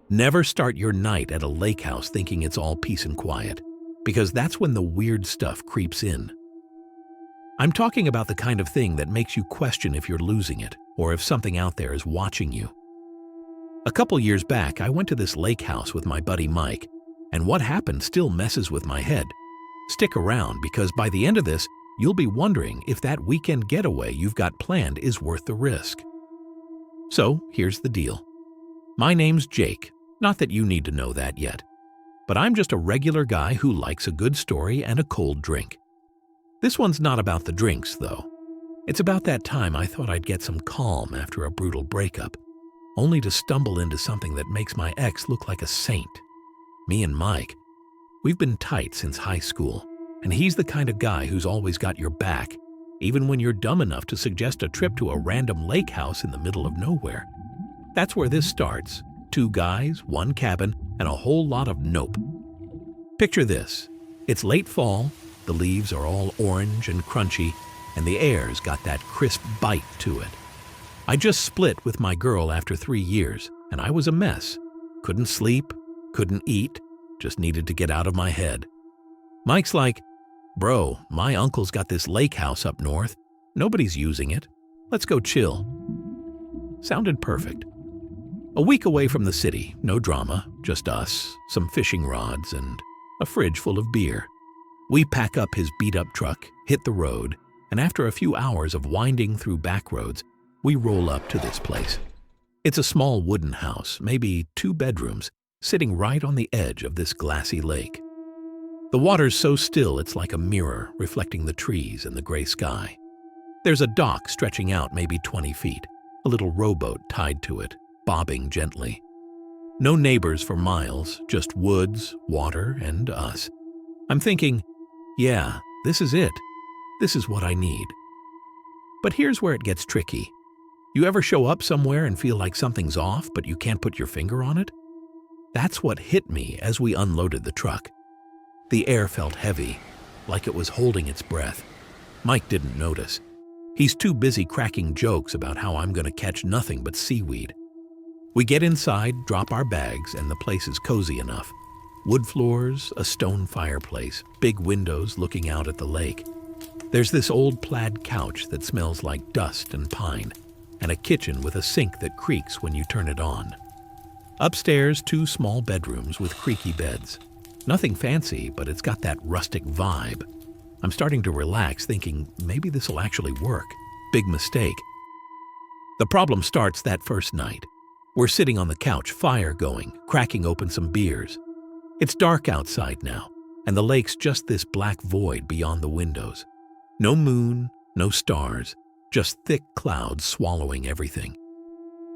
Never start your night at a lake house thinking it's all peace and quiet, because that's when the weird stuff creeps in. I'm talking about the kind of thing that makes you question if you're losing it or if something out there is watching you. A couple years back, I went to this lake house with my buddy Mike, and what happened still messes with my head. Stick around, because by the end of this, you'll be wondering if that weekend getaway you've got planned is worth the risk. So, here's the deal. My name's Jake, not that you need to know that yet, but I'm just a regular guy who likes a good story and a cold drink. This one's not about the drinks, though. It's about that time I thought I'd get some calm after a brutal breakup, only to stumble into something that makes my ex look like a saint. Me and Mike, we've been tight since high school, and he's the kind of guy who's always got your back, even when you're dumb enough to suggest a trip to a random lake house in the middle of nowhere. That's where this starts. 2 guys, 1 cabin, and a whole lot of nope. Picture this. It's late fall, the leaves are all orange and crunchy, and the air's got that crisp bite to it. I just split with my girl after 3 years, and I was a mess. Couldn't sleep, couldn't eat, just needed to get out of my head. Mike's like, "Bro, my uncle's got this lake house up north. Nobody's using it. Let's go chill." Sounded perfect. A week away from the city, no drama, just us, some fishing rods, and a fridge full of beer. We pack up his beat-up truck, hit the road, and after a few hours of winding through back roads, we roll up to this place. It's a small wooden house, maybe 2 bedrooms, sitting right on the edge of this glassy lake. The water's so still it's like a mirror reflecting the trees and the gray sky. There's a dock stretching out maybe 20 feet, a little rowboat tied to it, bobbing gently. No neighbors for miles, just woods, water, and us. I'm thinking, yeah, this is it. This is what I need. But here's where it gets tricky. You ever show up somewhere and feel like something's off, but you can't put your finger on it? That's what hit me as we unloaded the truck. The air felt heavy, like it was holding its breath. Mike didn't notice. He's too busy cracking jokes about how I'm going to catch nothing but seaweed. We get inside, drop our bags, and the place is cozy enough. Wood floors, a stone fireplace, big windows looking out at the lake. There's this old plaid couch that smells like dust and pine, and a kitchen with a sink that creaks when you turn it on. Upstairs, 2 small bedrooms with creaky beds. Nothing fancy, but it's got that rustic vibe. I'm starting to relax, thinking maybe this will actually work. Big mistake. The problem starts that first night. We're sitting on the couch, fire going, cracking open some beers. It's dark outside now, and the lake's just this black void beyond the windows. No moon, no stars, just thick clouds swallowing everything.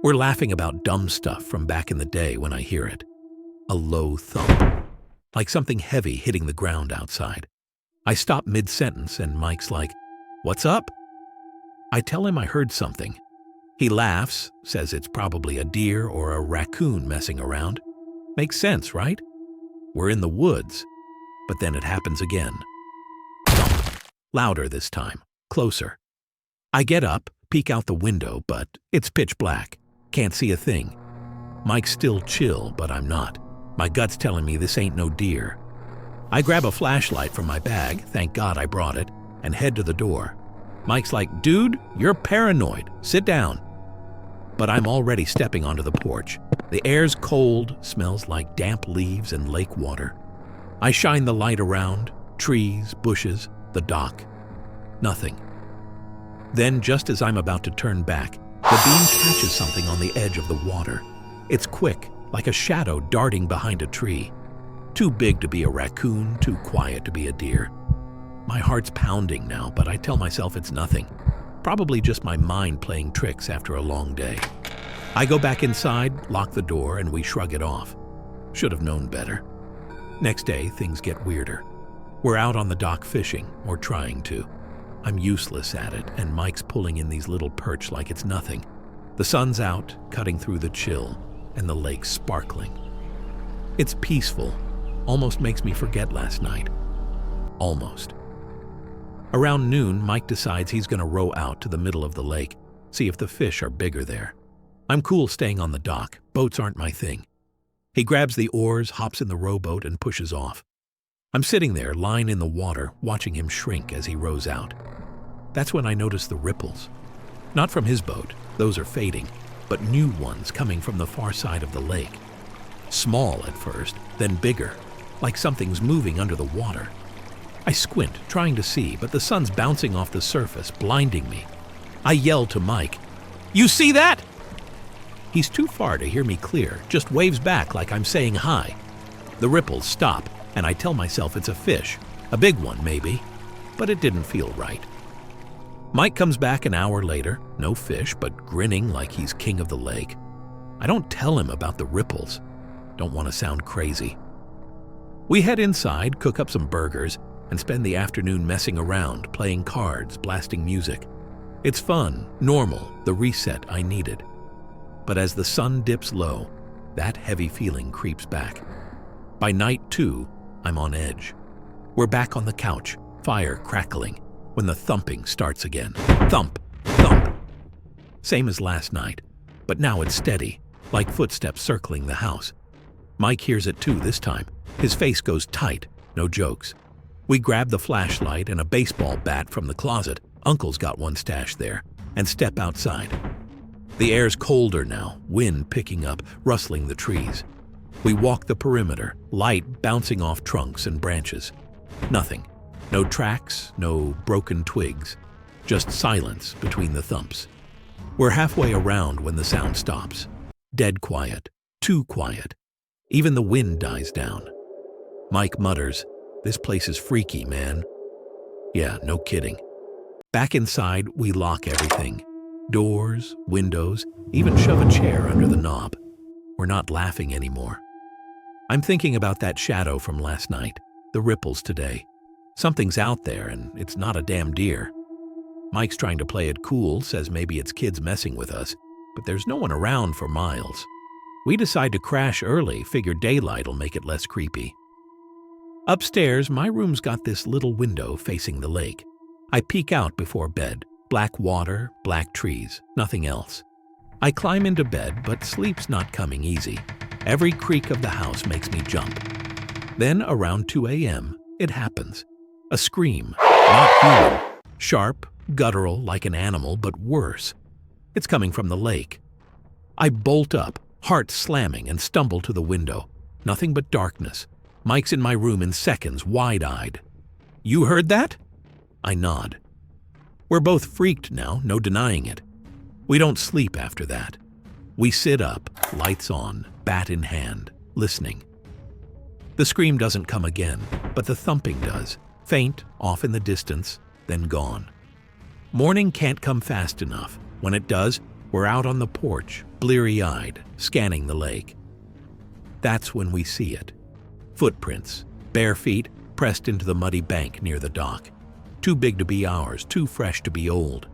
We're laughing about dumb stuff from back in the day when I hear it. A low thump, like something heavy hitting the ground outside. I stop mid-sentence and Mike's like, "What's up?" I tell him I heard something. He laughs, says it's probably a deer or a raccoon messing around. Makes sense, right? We're in the woods, but then it happens again. Thump. Louder this time, closer. I get up, peek out the window, but it's pitch black. Can't see a thing. Mike's still chill, but I'm not. My gut's telling me this ain't no deer. I grab a flashlight from my bag, thank God I brought it, and head to the door. Mike's like, "Dude, you're paranoid. Sit down." But I'm already stepping onto the porch. The air's cold, smells like damp leaves and lake water. I shine the light around, trees, bushes, the dock. Nothing. Then, just as I'm about to turn back, the beam catches something on the edge of the water. It's quick, like a shadow darting behind a tree. Too big to be a raccoon, too quiet to be a deer. My heart's pounding now, but I tell myself it's nothing. Probably just my mind playing tricks after a long day. I go back inside, lock the door, and we shrug it off. Should have known better. Next day, things get weirder. We're out on the dock fishing, or trying to. I'm useless at it, and Mike's pulling in these little perch like it's nothing. The sun's out, cutting through the chill, and the lake's sparkling. It's peaceful, almost makes me forget last night. Almost. Around noon, Mike decides he's going to row out to the middle of the lake, see if the fish are bigger there. I'm cool staying on the dock. Boats aren't my thing. He grabs the oars, hops in the rowboat, and pushes off. I'm sitting there, lying in the water, watching him shrink as he rows out. That's when I notice the ripples. Not from his boat, those are fading, but new ones coming from the far side of the lake. Small at first, then bigger, like something's moving under the water. I squint, trying to see, but the sun's bouncing off the surface, blinding me. I yell to Mike, "You see that?" He's too far to hear me clear, just waves back like I'm saying hi. The ripples stop, and I tell myself it's a fish, a big one maybe, but it didn't feel right. Mike comes back an hour later, no fish, but grinning like he's king of the lake. I don't tell him about the ripples. Don't want to sound crazy. We head inside, cook up some burgers, and spend the afternoon messing around, playing cards, blasting music. It's fun, normal, the reset I needed. But as the sun dips low, that heavy feeling creeps back. By night 2, I'm on edge. We're back on the couch, fire crackling, when the thumping starts again. Thump, thump. Same as last night, but now it's steady, like footsteps circling the house. Mike hears it too this time. His face goes tight, no jokes. We grab the flashlight and a baseball bat from the closet, Uncle's got one stashed there, and step outside. The air's colder now, wind picking up, rustling the trees. We walk the perimeter, light bouncing off trunks and branches. Nothing. No tracks, no broken twigs. Just silence between the thumps. We're halfway around when the sound stops. Dead quiet. Too quiet. Even the wind dies down. Mike mutters, "This place is freaky, man." Yeah, no kidding. Back inside, we lock everything. Doors, windows, even shove a chair under the knob. We're not laughing anymore. I'm thinking about that shadow from last night, the ripples today. Something's out there, and it's not a damn deer. Mike's trying to play it cool, says maybe it's kids messing with us, but there's no one around for miles. We decide to crash early, figure daylight'll make it less creepy. Upstairs, my room's got this little window facing the lake. I peek out before bed. Black water, black trees, nothing else. I climb into bed, but sleep's not coming easy. Every creak of the house makes me jump. Then, around 2 a.m., it happens. A scream, not human. Sharp, guttural, like an animal, but worse. It's coming from the lake. I bolt up, heart slamming, and stumble to the window. Nothing but darkness. Mike's in my room in seconds, wide-eyed. "You heard that?" I nod. We're both freaked now, no denying it. We don't sleep after that. We sit up, lights on, bat in hand, listening. The scream doesn't come again, but the thumping does. Faint, off in the distance, then gone. Morning can't come fast enough. When it does, we're out on the porch, bleary-eyed, scanning the lake. That's when we see it. Footprints, bare feet, pressed into the muddy bank near the dock. Too big to be ours, too fresh to be old.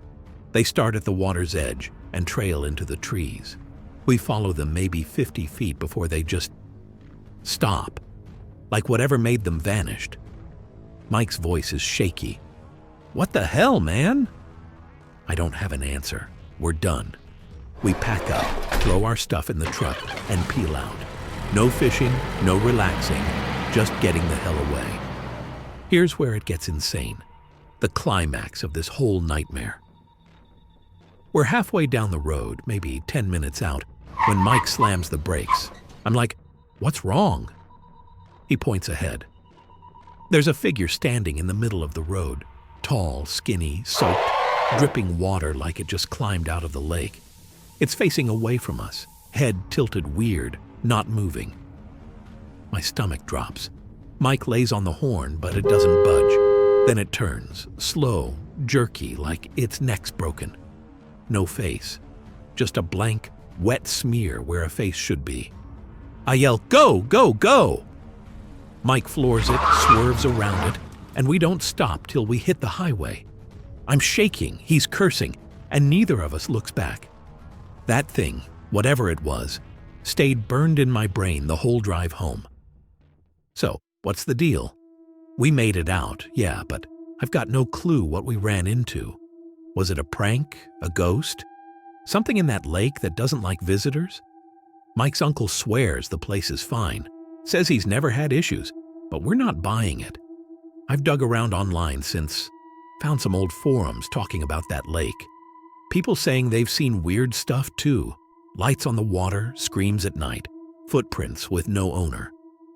They start at the water's edge and trail into the trees. We follow them maybe 50 feet before they just stop, like whatever made them vanished. Mike's voice is shaky. "What the hell, man?" I don't have an answer. We're done. We pack up, throw our stuff in the truck, and peel out. No fishing, no relaxing, just getting the hell away. Here's where it gets insane. The climax of this whole nightmare. We're halfway down the road, maybe 10 minutes out, when Mike slams the brakes. I'm like, "What's wrong?" He points ahead. There's a figure standing in the middle of the road, tall, skinny, soaked, dripping water like it just climbed out of the lake. It's facing away from us, head tilted weird, not moving. My stomach drops. Mike lays on the horn, but it doesn't budge. Then it turns, slow, jerky, like its neck's broken. No face, just a blank, wet smear where a face should be. I yell, "Go, go, go!" Mike floors it, swerves around it, and we don't stop till we hit the highway. I'm shaking, he's cursing, and neither of us looks back. That thing, whatever it was, stayed burned in my brain the whole drive home. So, what's the deal? We made it out, yeah, but I've got no clue what we ran into. Was it a prank? A ghost? Something in that lake that doesn't like visitors? Mike's uncle swears the place is fine, says he's never had issues, but we're not buying it. I've dug around online since, found some old forums talking about that lake. People saying they've seen weird stuff too. Lights on the water, screams at night, footprints with no owner.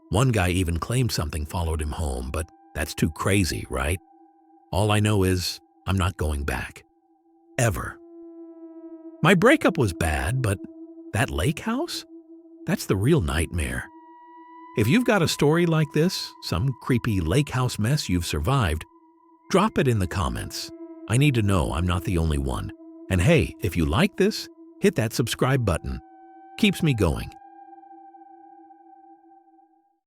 One guy even claimed something followed him home, but that's too crazy, right? All I know is I'm not going back. Ever. My breakup was bad, but that lake house? That's the real nightmare. If you've got a story like this, some creepy lake house mess you've survived, drop it in the comments. I need to know I'm not the only one. And hey, if you like this, hit that subscribe button. Keeps me going.